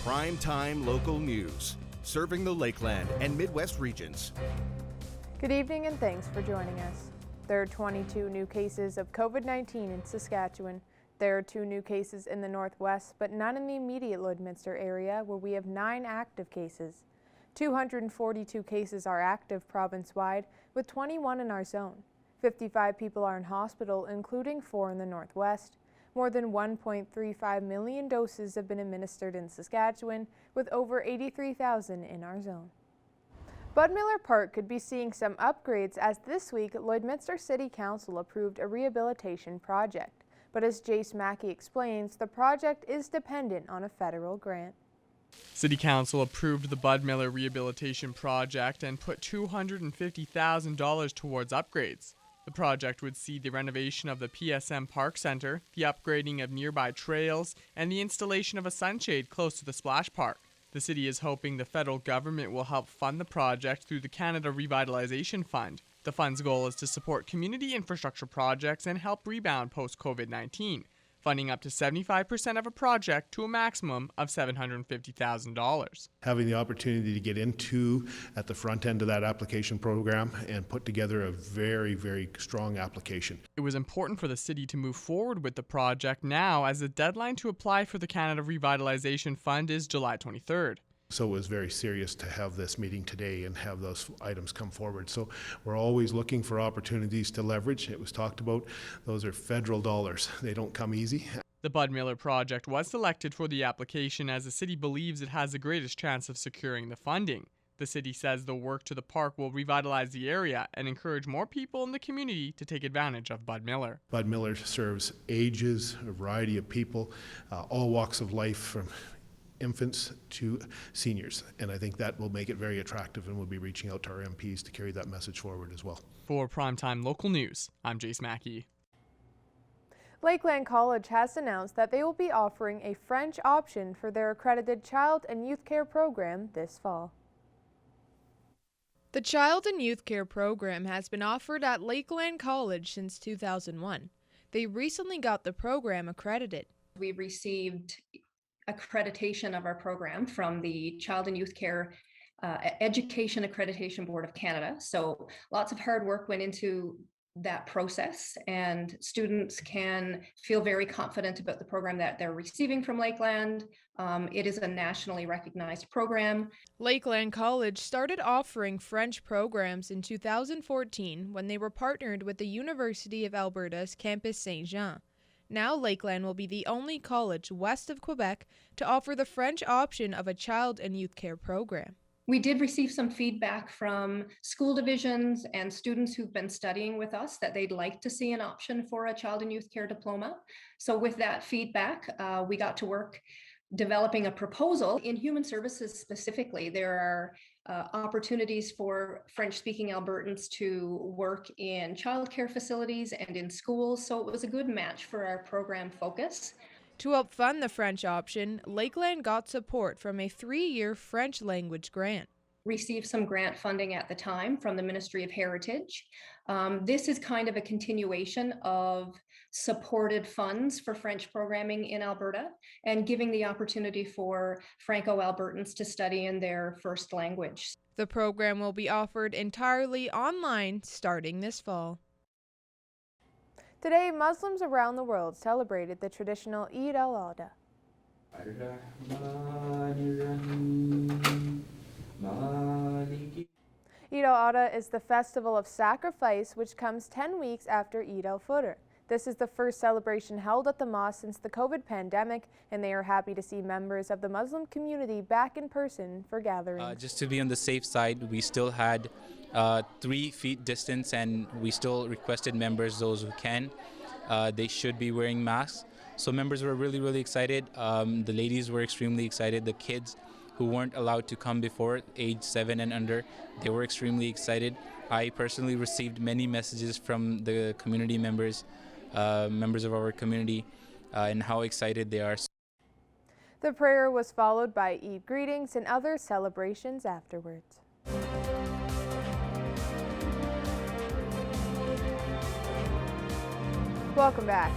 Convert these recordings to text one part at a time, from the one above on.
Primetime local news, serving the Lakeland and Midwest regions. Good evening and thanks for joining us. There are 22 new cases of COVID-19 in Saskatchewan. There are 2 new cases in the Northwest, but none in the immediate Lloydminster area, where we have 9 active cases. 242 cases are active province-wide, with 21 in our zone. 55 people are in hospital, including 4 in the Northwest. More than 1.35 million doses have been administered in Saskatchewan, with over 83,000 in our zone. Bud Miller Park could be seeing some upgrades as this week Lloydminster City Council approved a rehabilitation project. But as Jace Mackey explains, the project is dependent on a federal grant. City Council approved the Bud Miller Rehabilitation Project and put $250,000 towards upgrades. The project would see the renovation of the PSM Park Center, the upgrading of nearby trails, and the installation of a sunshade close to the splash park. The city is hoping the federal government will help fund the project through the Canada Revitalization Fund. The fund's goal is to support community infrastructure projects and help rebound post-COVID-19, funding up to 75% of a project to a maximum of $750,000. Having the opportunity to get into at the front end of that application program and put together a very, very strong application. It was important for the city to move forward with the project now, as the deadline to apply for the Canada Revitalization Fund is July 23rd. So it was very serious to have this meeting today and have those items come forward. So we're always looking for opportunities to leverage. It was talked about, those are federal dollars. They don't come easy. The Bud Miller project was selected for the application as the city believes it has the greatest chance of securing the funding. The city says the work to the park will revitalize the area and encourage more people in the community to take advantage of Bud Miller. Bud Miller serves ages, a variety of people, all walks of life, from infants to seniors, and I think that will make it very attractive, and we'll be reaching out to our MPs to carry that message forward as well. For Primetime Local News, I'm Jace Mackey. Lakeland College has announced that they will be offering a French option for their accredited child and youth care program this fall. The Child and Youth Care program has been offered at Lakeland College since 2001. They recently got the program accredited. We received accreditation of our program from the Child and Youth Care Education Accreditation Board of Canada. So lots of hard work went into that process, and students can feel very confident about the program that they're receiving from Lakeland. It is a nationally recognized program. Lakeland College started offering French programs in 2014 when they were partnered with the University of Alberta's Campus Saint-Jean. Now Lakeland will be the only college west of Quebec to offer the French option of a child and youth care program. We did receive some feedback from school divisions and students who've been studying with us that they'd like to see an option for a child and youth care diploma. So with that feedback, we got to work developing a proposal. In human services specifically, there are opportunities for French-speaking Albertans to work in childcare facilities and in schools, so it was a good match for our program focus. To help fund the French option, Lakeland got support from a 3-year French language grant. Received some grant funding at the time from the Ministry of Heritage. This is kind of a continuation of supported funds for French programming in Alberta and giving the opportunity for Franco-Albertans to study in their first language. The program will be offered entirely online starting this fall. Today, Muslims around the world celebrated the traditional Eid al-Adha. Eid al-Adha is the festival of sacrifice, which comes 10 weeks after Eid al-Fitr. This is the first celebration held at the mosque since the COVID pandemic, and they are happy to see members of the Muslim community back in person for gatherings. Just to be on the safe side, we still had 3 feet distance, and we still requested members, those who can, they should be wearing masks. So members were really excited. The ladies were extremely excited. The kids who weren't allowed to come before, age 7 and under, they were extremely excited. I personally received many messages from the community members, members of our community, and how excited they are. The prayer was followed by Eid greetings and other celebrations afterwards. Welcome back.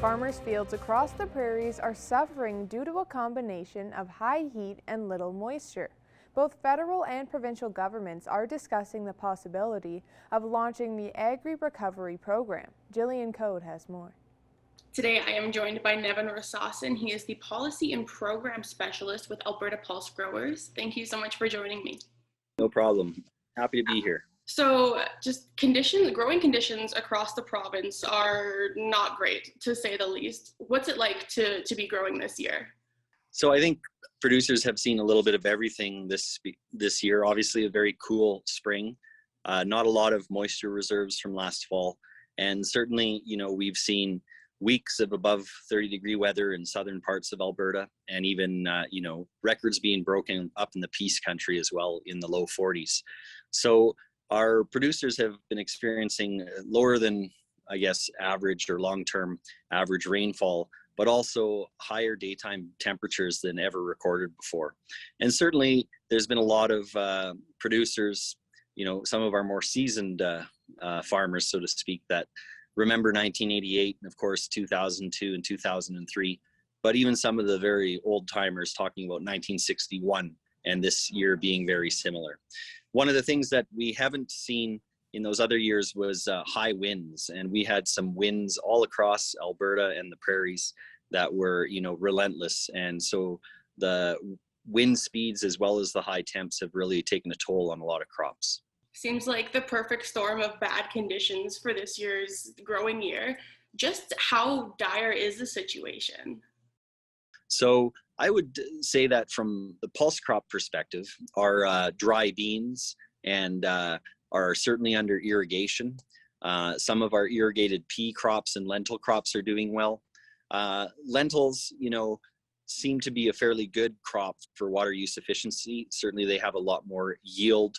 Farmers' fields across the prairies are suffering due to a combination of high heat and little moisture. Both federal and provincial governments are discussing the possibility of launching the Agri-Recovery Program. Jillian Code has more. Today, I am joined by Nevin Rasasan. He is the Policy and Program Specialist with Alberta Pulse Growers. Thank you so much for joining me. No problem. Happy to be here. So just growing conditions across the province are not great, to say the least. What's it like to be growing this year? So I think producers have seen a little bit of everything this year. Obviously a very cool spring, not a lot of moisture reserves from last fall. And certainly, we've seen weeks of above 30-degree weather in southern parts of Alberta, and even, records being broken up in the Peace Country as well in the low 40s. So our producers have been experiencing lower than, average or long-term average rainfall, but also higher daytime temperatures than ever recorded before. And certainly there's been a lot of producers, some of our more seasoned farmers, so to speak, that remember 1988 and of course 2002 and 2003, but even some of the very old timers talking about 1961 and this year being very similar. One of the things that we haven't seen in those other years was high winds, and we had some winds all across Alberta and the prairies that were, relentless. And so the wind speeds as well as the high temps have really taken a toll on a lot of crops. Seems like the perfect storm of bad conditions for this year's growing year. Just how dire is the situation? So I would say that from the pulse crop perspective, our dry beans and are certainly under irrigation. Some of our irrigated pea crops and lentil crops are doing well. Lentils, seem to be a fairly good crop for water use efficiency. Certainly they have a lot more yield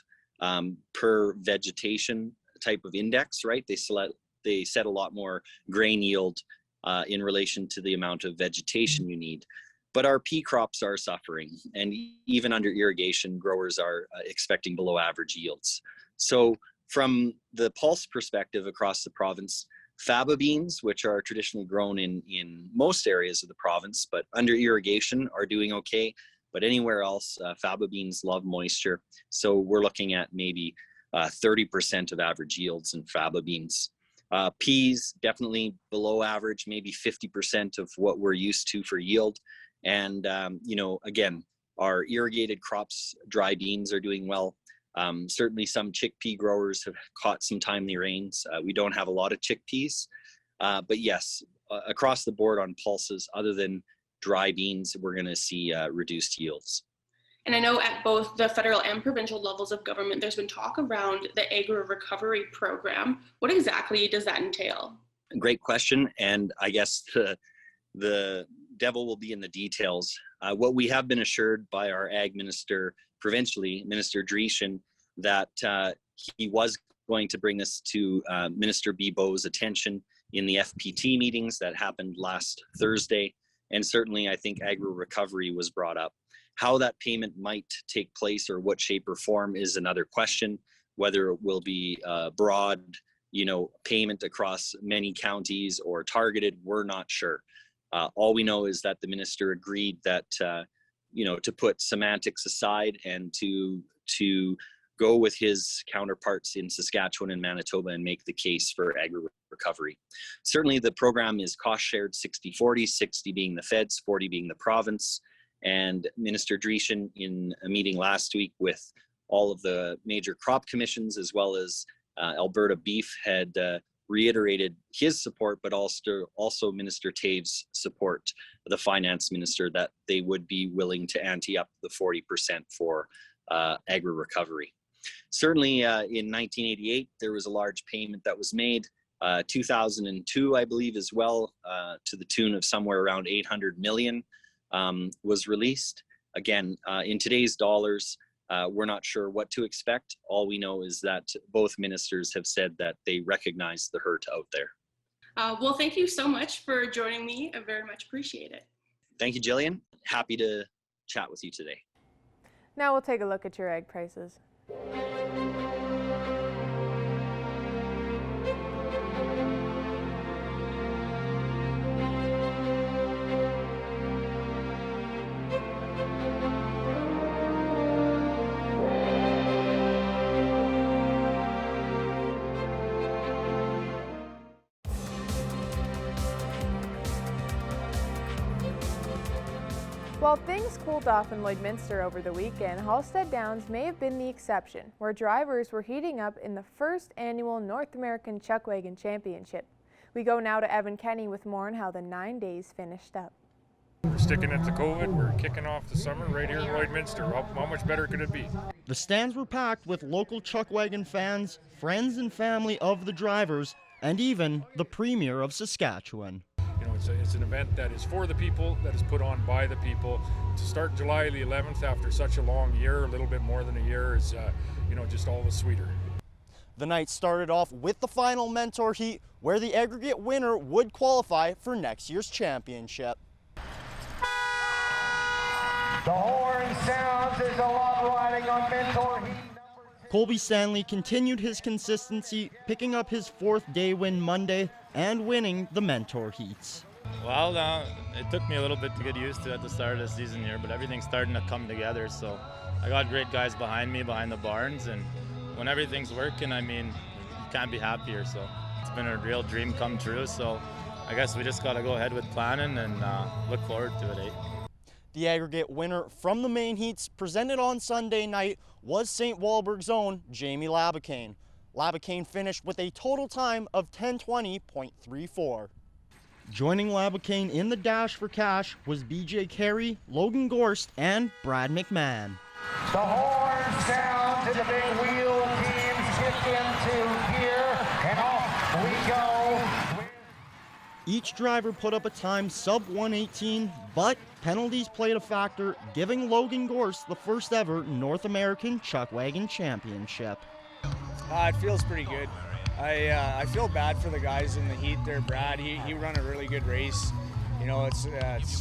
per vegetation type of index, right? They set a lot more grain yield in relation to the amount of vegetation you need. But our pea crops are suffering, and even under irrigation, growers are expecting below average yields. So from the pulse perspective across the province, faba beans, which are traditionally grown in most areas of the province, but under irrigation are doing okay. But anywhere else, faba beans love moisture. So we're looking at maybe 30% of average yields in faba beans. Peas, definitely below average, maybe 50% of what we're used to for yield. And, again, our irrigated crops, dry beans are doing well. Certainly some chickpea growers have caught some timely rains. We don't have a lot of chickpeas, but yes, across the board on pulses, other than dry beans, we're going to see reduced yields. And I know at both the federal and provincial levels of government, there's been talk around the Agri-Recovery Program. What exactly does that entail? Great question. And I guess the devil will be in the details. What we have been assured by our ag minister provincially, Minister Dreeshen, that he was going to bring this to Minister Bibeau's attention in the FPT meetings that happened last Thursday. And certainly I think agri-recovery was brought up. How that payment might take place or what shape or form is another question. Whether it will be broad, payment across many counties or targeted, we're not sure. All we know is that the minister agreed that, to put semantics aside and to go with his counterparts in Saskatchewan and Manitoba and make the case for agri-recovery. Certainly the program is cost shared 60-40, 60 being the feds, 40 being the province. And Minister Dreeshen, in a meeting last week with all of the major crop commissions, as well as Alberta Beef, had reiterated his support, but also Minister Tave's support, the finance minister, that they would be willing to ante up the 40% for agri-recovery. Certainly in 1988, there was a large payment that was made. 2002, I believe, as well, to the tune of somewhere around 800 million was released. Again, in today's dollars, we're not sure what to expect. All we know is that both ministers have said that they recognize the hurt out there. Well, thank you so much for joining me. I very much appreciate it. Thank you, Jillian. Happy to chat with you today. Now we'll take a look at your egg prices. While things cooled off in Lloydminster over the weekend, Halstead Downs may have been the exception, where drivers were heating up in the first annual North American Chuckwagon Championship. We go now to Evan Kenny with more on how the 9 days finished up. We're sticking it to COVID. We're kicking off the summer right here in Lloydminster. How much better could it be? The stands were packed with local Chuckwagon fans, friends and family of the drivers, and even the Premier of Saskatchewan. You know, it's an event that is for the people, that is put on by the people. To start July the 11th after such a long year, a little bit more than a year, is just all the sweeter. The night started off with the final mentor heat, where the aggregate winner would qualify for next year's championship. The horn sounds as a lot riding on mentor heat. Colby Stanley continued his consistency, picking up his fourth day win Monday and winning the mentor heats. Well, it took me a little bit to get used to at the start of the season here, but everything's starting to come together. So I got great guys behind me, behind the barns, and when everything's working, I mean, you can't be happier. So it's been a real dream come true. So I guess we just got to go ahead with planning and look forward to it, The aggregate winner from the main heats presented on Sunday night was St. Walburg's own Jamie Labicane. Labicane finished with a total time of 10:20.34. Joining Labicane in the dash for cash was BJ Carey, Logan Gorst, and Brad McMahon. The horn sounds and the big wheel teams kick into gear, and off we go. Each driver put up a time sub 118, but penalties played a factor, giving Logan Gorst the first ever North American Chuckwagon Championship. It feels pretty good. I feel bad for the guys in the heat there. Brad, he ran a really good race. You know, it's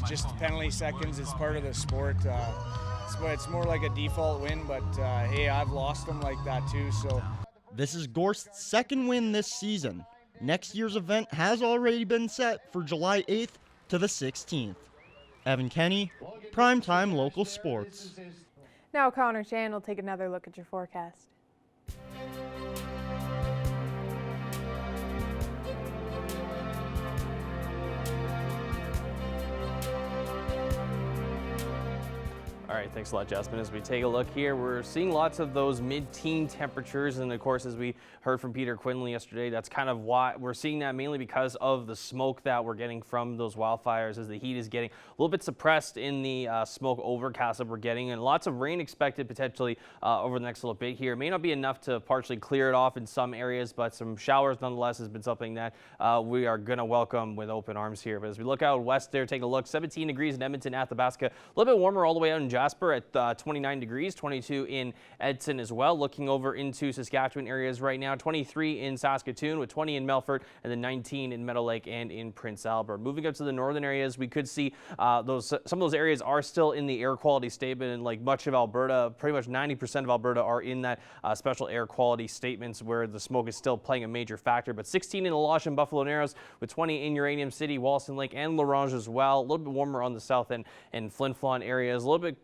just penalty seconds. It's part of the sport. It's more like a default win, but hey, I've lost them like that too. So this is Gorst's second win this season. Next year's event has already been set for July 8th to the 16th. Evan Kenny, Primetime Local Sports. Now Connor Chan will take another look at your forecast. All right, thanks a lot, Jasmine. As we take a look here, we're seeing lots of those mid-teen temperatures, and of course, as we heard from Peter Quinley yesterday, that's kind of why we're seeing that, mainly because of the smoke that we're getting from those wildfires, as the heat is getting a little bit suppressed in the smoke overcast that we're getting, and lots of rain expected potentially over the next little bit here. It may not be enough to partially clear it off in some areas, but some showers nonetheless has been something that we are going to welcome with open arms here. But as we look out west there, take a look, 17 degrees in Edmonton, Athabasca, a little bit warmer all the way out in Jasper at 29 degrees, 22 in Edson as well. Looking over into Saskatchewan areas right now, 23 in Saskatoon with 20 in Melfort, and then 19 in Meadow Lake and in Prince Albert. Moving up to the northern areas, we could see some of those areas are still in the air quality statement, and like much of Alberta, pretty much 90% of Alberta are in that special air quality statements where the smoke is still playing a major factor. But 16 in Alosh and Buffalo Narrows with 20 in Uranium City, Wollaston Lake, and Larange as well. A little bit warmer on the south end and Flin Flon areas. A little bit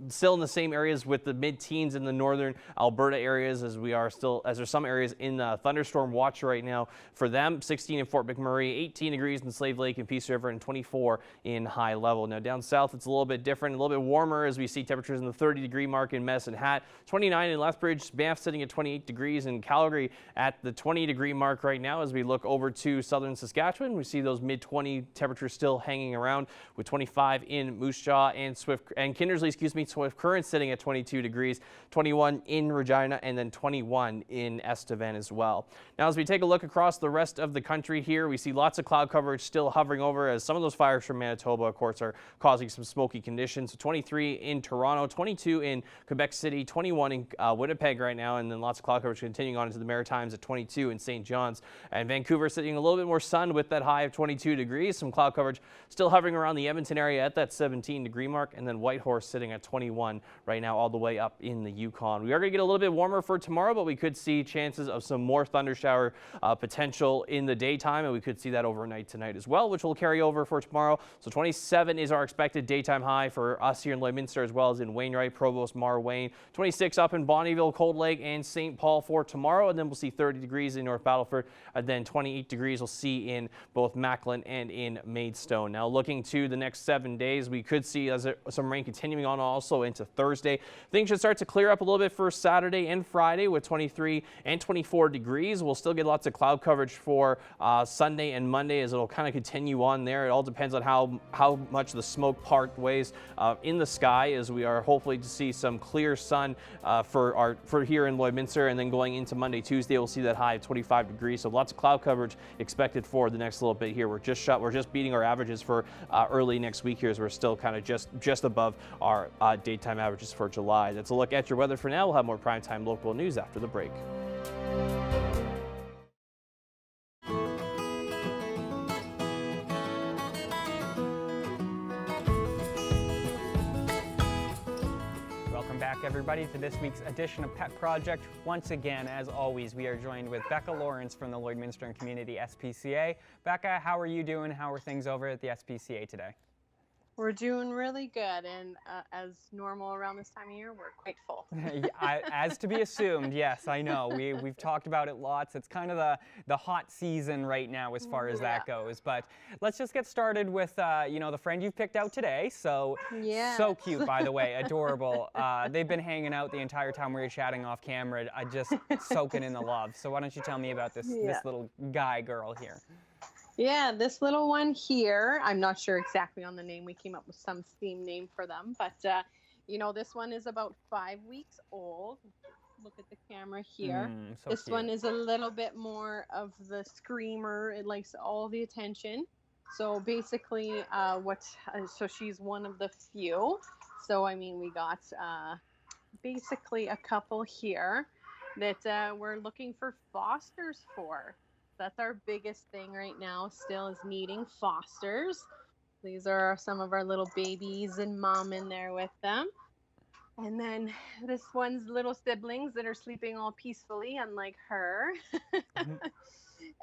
still in the same areas with the mid-teens in the northern Alberta areas, as there's some areas in the thunderstorm watch right now for them. 16 in Fort McMurray, 18 degrees in Slave Lake and Peace River, and 24 in High Level. Now down south, it's a little bit different, a little bit warmer, as we see temperatures in the 30-degree mark in Medicine Hat, 29 in Lethbridge, Banff sitting at 28 degrees, and Calgary at the 20-degree mark right now. As we look over to southern Saskatchewan, we see those mid-20 temperatures still hanging around, with 25 in Moose Jaw and Kindersley, Swift Current sitting at 22 degrees, 21 in Regina, and then 21 in Estevan as well. Now, as we take a look across the rest of the country here, we see lots of cloud coverage still hovering over, as some of those fires from Manitoba, of course, are causing some smoky conditions. So 23 in Toronto, 22 in Quebec City, 21 in Winnipeg right now, and then lots of cloud coverage continuing on into the Maritimes at 22 in St. John's. And Vancouver sitting a little bit more sun with that high of 22 degrees. Some cloud coverage still hovering around the Edmonton area at that 17-degree mark, and then Whitehorse course, sitting at 21 right now, all the way up in the Yukon. We are going to get a little bit warmer for tomorrow, but we could see chances of some more thunder shower potential in the daytime, and we could see that overnight tonight as well, which will carry over for tomorrow. So 27 is our expected daytime high for us here in Lloydminster, as well as in Wainwright, Provost, Wayne. 26 up in Bonnyville, Cold Lake, and St. Paul for tomorrow, and then we'll see 30 degrees in North Battleford, and then 28 degrees we'll see in both Lakeland and in Maidstone. Now looking to the next 7 days, we could see some rain continuing on also into Thursday. Things should start to clear up a little bit for Saturday and Friday with 23 and 24 degrees. We'll still get lots of cloud coverage for Sunday and Monday, as it'll kind of continue on there. It all depends on how much the smoke part weighs in the sky, as we are hopefully to see some clear sun for here in Lloydminster, and then going into Monday, Tuesday, we'll see that high of 25 degrees. So lots of cloud coverage expected for the next little bit here. We're just beating our averages for early next week here, as we're still kind of just above our daytime averages for July. That's a look at your weather for now. We'll have more primetime local news after the break. Everybody, to this week's edition of Pet Project. Once again, as always, we are joined with Becca Lawrence from the Lloydminster and Community SPCA. Becca, how are you doing? How are things over at the SPCA today? We're doing really good, and as normal around this time of year, we're quite full. As to be assumed, yes, I know. We've talked about it lots. It's kind of the hot season right now as far as that goes. But let's just get started with the friend you've picked out today. So so cute, by the way, adorable. They've been hanging out the entire time we were chatting off camera, just soaking in the love. So why don't you tell me about this little girl here? Yeah, this little one here, I'm not sure exactly on the name. We came up with some theme name for them, but this one is about 5 weeks old. Look at the camera here. So this cute. one is a little bit more of the screamer. It likes all the attention. So basically, so she's one of the few. So I mean, we got basically a couple here that we're looking for fosters for. That's our biggest thing right now, still, is needing fosters. These are some of our little babies and mom in there with them. And then this one's little siblings that are sleeping all peacefully, unlike her.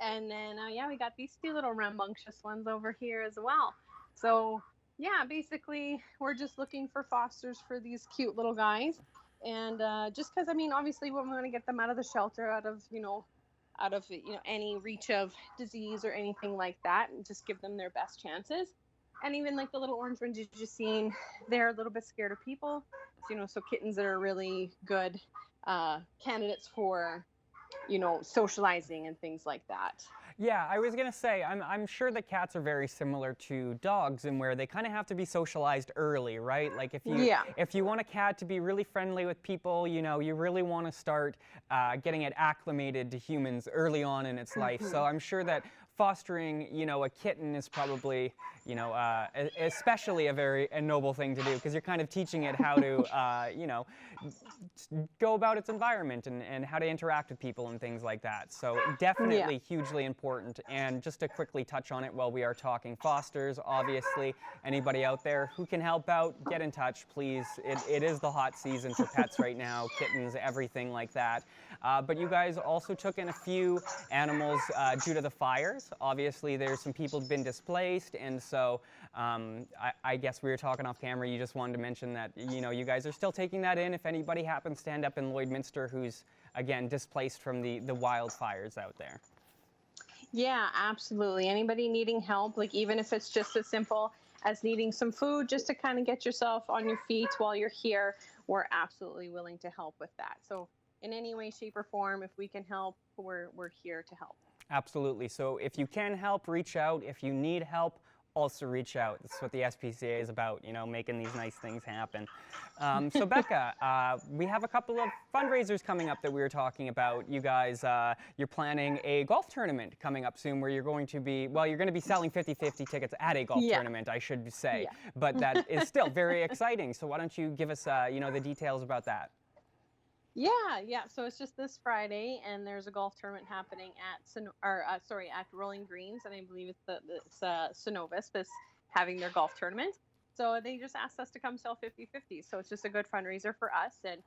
And then, we got these two little rambunctious ones over here as well. So, yeah, basically, we're just looking for fosters for these cute little guys. And just because, I mean, obviously, we want to get them out of the shelter, out of any reach of disease or anything like that, and just give them their best chances. And even like the little orange ones you just seen, they're a little bit scared of people. So kittens that are really good candidates for, socializing and things like that. Yeah, I was going to say, I'm sure that cats are very similar to dogs in where they kind of have to be socialized early, right? Like if you want a cat to be really friendly with people, you really want to start getting it acclimated to humans early on in its life. So I'm sure that fostering, a kitten is probably, especially a noble thing to do, because you're kind of teaching it how to, go about its environment and how to interact with people and things like that. So definitely hugely important. And just to quickly touch on it while we are talking fosters, obviously, anybody out there who can help out, get in touch, please. It is the hot season for pets right now, kittens, everything like that. But you guys also took in a few animals due to the fires. Obviously, there's some people who've been displaced, and so I guess we were talking off camera. You just wanted to mention that you guys are still taking that in. If anybody happens to end up in Lloydminster who's again displaced from the wildfires out there. Yeah, absolutely. Anybody needing help, like even if it's just as simple as needing some food, just to kind of get yourself on your feet while you're here, we're absolutely willing to help with that. So in any way, shape, or form, if we can help, we're here to help. Absolutely. So if you can help, reach out. If you need help, also reach out. That's what the SPCA is about, making these nice things happen. So Becca, we have a couple of fundraisers coming up that we were talking about. You guys, you're planning a golf tournament coming up soon where you're going to be selling 50-50 tickets at a golf tournament, I should say. Yeah. But that is still very exciting. So why don't you give us, the details about that? Yeah. So it's just this Friday, and there's a golf tournament happening at Rolling Greens, and I believe it's Synovus that's having their golf tournament. So they just asked us to come sell 50/50. So it's just a good fundraiser for us. And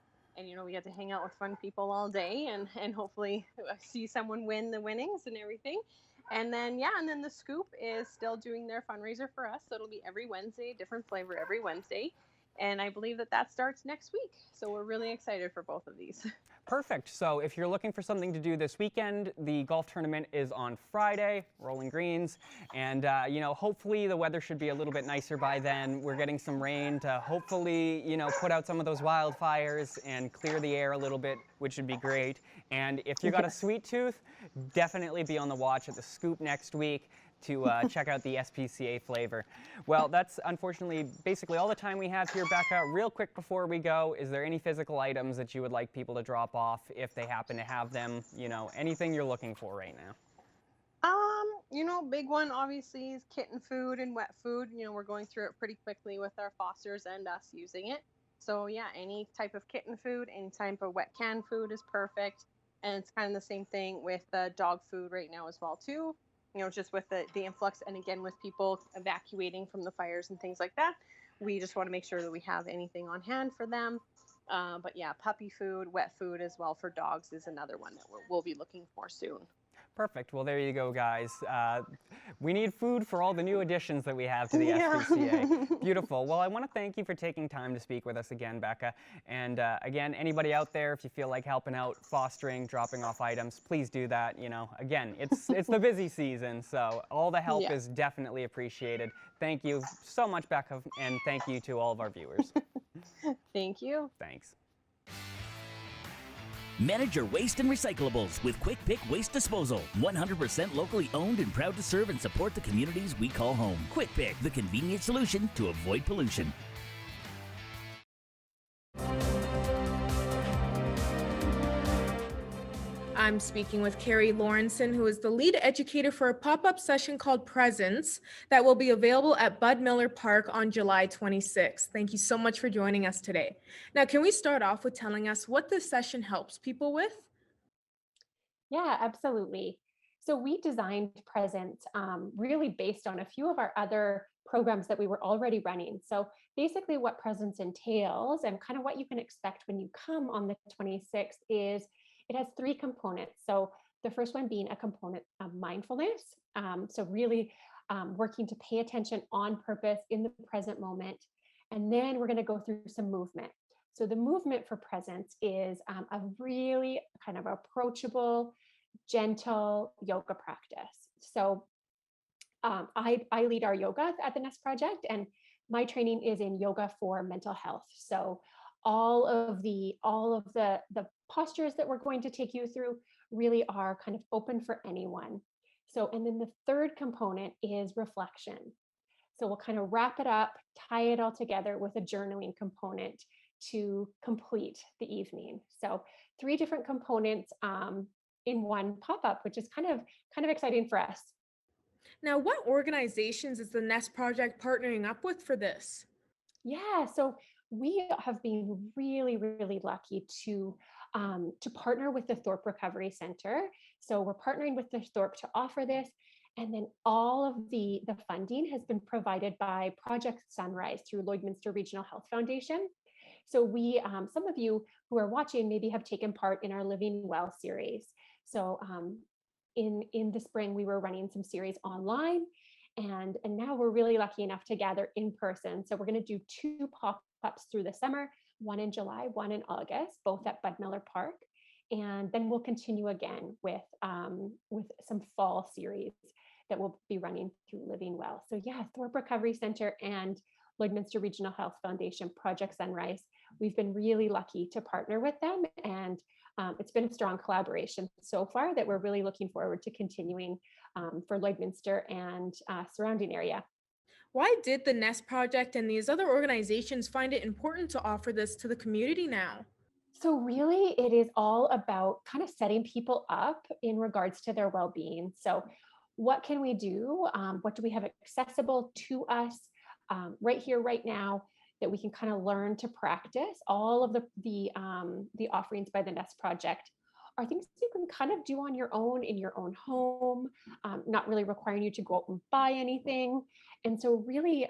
we get to hang out with fun people all day and hopefully see someone win the winnings and everything. And then, and then the Scoop is still doing their fundraiser for us. So it'll be every Wednesday, different flavor every Wednesday. And I believe that starts next week. So we're really excited for both of these. Perfect. So if you're looking for something to do this weekend, the golf tournament is on Friday, Rolling Greens. And, hopefully the weather should be a little bit nicer by then. We're getting some rain to hopefully, put out some of those wildfires and clear the air a little bit, which would be great. And if you got a sweet tooth, definitely be on the watch at the Scoop next week to check out the SPCA flavor. Well, that's unfortunately basically all the time we have here, Becca. Real quick before we go, is there any physical items that you would like people to drop off if they happen to have them? Anything you're looking for right now? Big one obviously is kitten food and wet food. We're going through it pretty quickly with our fosters and us using it. So any type of kitten food, any type of wet canned food is perfect. And it's kind of the same thing with dog food right now as well too. Just with the influx and again with people evacuating from the fires and things like that, we just want to make sure that we have anything on hand for them. But puppy food, wet food as well for dogs is another one that we'll be looking for soon. Perfect. Well, there you go, guys. We need food for all the new additions that we have to the SPCA. Beautiful. Well, I want to thank you for taking time to speak with us again, Becca. And again, anybody out there, if you feel like helping out, fostering, dropping off items, please do that. Again, it's the busy season, so all the help is definitely appreciated. Thank you so much, Becca, and thank you to all of our viewers. Thank you. Thanks. Manage your waste and recyclables with Quick Pick Waste Disposal. 100% locally owned and proud to serve and support the communities we call home. Quick Pick, the convenient solution to avoid pollution. I'm speaking with Carrie Lawrenson, who is the lead educator for a pop-up session called Presence that will be available at Bud Miller Park on July 26th. Thank you so much for joining us today. Now, can we start off with telling us what this session helps people with? Yeah, absolutely. So we designed Presence really based on a few of our other programs that we were already running. So basically what Presence entails and kind of what you can expect when you come on the 26th is it has 3 components. So the first one being a component of mindfulness. So really working to pay attention on purpose in the present moment. And then we're going to go through some movement. So the movement for Presence is a really kind of approachable, gentle yoga practice. So I lead our yoga at the Nest Project, and my training is in yoga for mental health. So all of the postures that we're going to take you through really are kind of open for anyone. So, and then the third component is reflection. So we'll kind of wrap it up, tie it all together with a journaling component to complete the evening. So 3 different components in one pop-up, which is kind of exciting for us. Now, what organizations is the Nest Project partnering up with for this? Yeah, so we have been really, really lucky to partner with the Thorpe Recovery Center. So we're partnering with the Thorpe to offer this. And then all of the funding has been provided by Project Sunrise through Lloydminster Regional Health Foundation. So we, some of you who are watching maybe have taken part in our Living Well series. So in the spring, we were running some series online, and now we're really lucky enough to gather in person. So we're going to do 2 pop-ups through the summer, one in July, one in August, both at Bud Miller Park. And then we'll continue again with some fall series that will be running through Living Well. So yeah, Thorpe Recovery Center and Lloydminster Regional Health Foundation, Project Sunrise, we've been really lucky to partner with them, and it's been a strong collaboration so far that we're really looking forward to continuing for Lloydminster and surrounding area. Why did the Nest Project and these other organizations find it important to offer this to the community now? So really, it is all about kind of setting people up in regards to their well-being. So what can we do? What do we have accessible to us right here, right now, that we can kind of learn to practice? All of the offerings by the Nest Project are things you can kind of do on your own in your own home, not really requiring you to go out and buy anything. And so really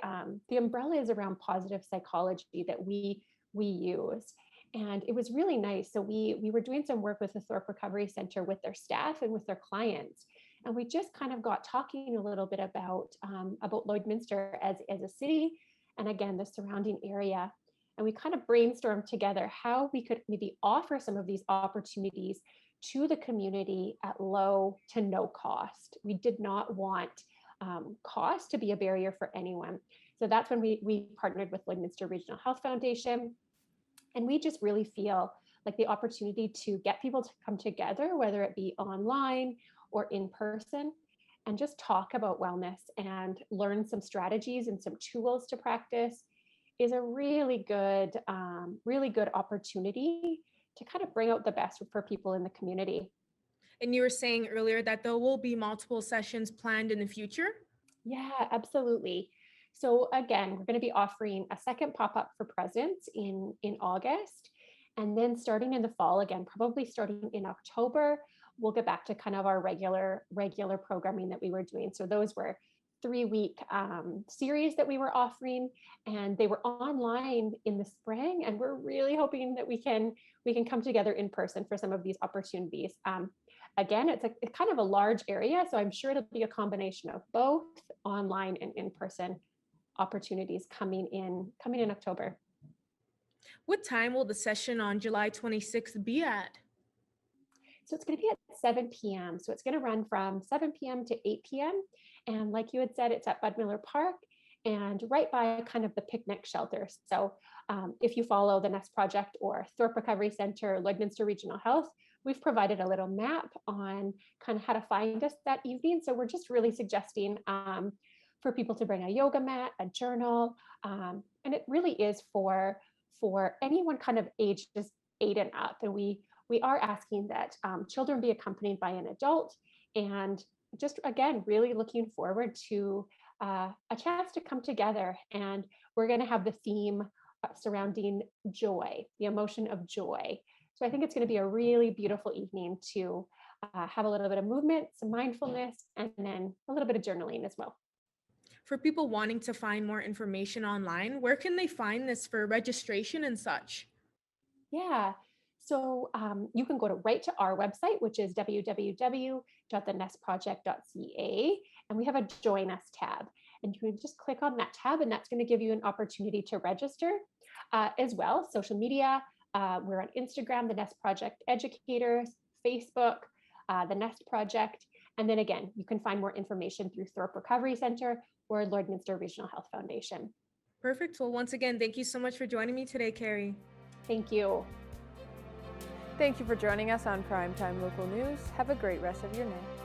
the umbrella is around positive psychology that we use. And it was really nice. So we were doing some work with the Thorpe Recovery Center with their staff and with their clients. And we just kind of got talking a little bit about Lloydminster as a city, and again, the surrounding area. And we kind of brainstormed together how we could maybe offer some of these opportunities to the community at low to no cost. We did not want cost to be a barrier for anyone. So that's when we partnered with Lloydminster Regional Health Foundation. And we just really feel like the opportunity to get people to come together, whether it be online or in person, and just talk about wellness and learn some strategies and some tools to practice is a really good opportunity to kind of bring out the best for people in the community. And you were saying earlier that there will be multiple sessions planned in the future? Yeah, absolutely. So again, we're going to be offering a second pop-up for Presidents in August. And then starting in the fall, again, probably starting in October, we'll get back to kind of our regular programming that we were doing. So those were 3-week series that we were offering, and they were online in the spring. And we're really hoping that we can come together in person for some of these opportunities. Again, it's kind of a large area, so I'm sure it'll be a combination of both online and in-person opportunities coming in October. What time will the session on July 26th be at? So it's going to be at 7 p.m. So it's going to run from 7 p.m. to 8 p.m. And like you had said, it's at Bud Miller Park and right by kind of the picnic shelter. So if you follow the Nest Project or Thorpe Recovery Center, Lloydminster Regional Health, we've provided a little map on kind of how to find us that evening. So we're just really suggesting for people to bring a yoga mat, a journal, and it really is for anyone kind of age just 8 and up. And we are asking that children be accompanied by an adult, and just again, really looking forward to a chance to come together. And we're going to have the theme surrounding joy, the emotion of joy. So I think it's going to be a really beautiful evening to have a little bit of movement, some mindfulness, and then a little bit of journaling as well. For people wanting to find more information online, where can they find this for registration and such? Yeah, so you can go right to our website, which is www.thenestproject.ca, and we have a Join Us tab. And you can just click on that tab, and that's going to give you an opportunity to register as well. Social media, we're on Instagram, the Nest Project Educators, Facebook, the Nest Project. And then again, you can find more information through Thorpe Recovery Center or Lloydminster Regional Health Foundation. Perfect. Well, once again, thank you so much for joining me today, Carrie. Thank you. Thank you for joining us on Primetime Local News. Have a great rest of your night.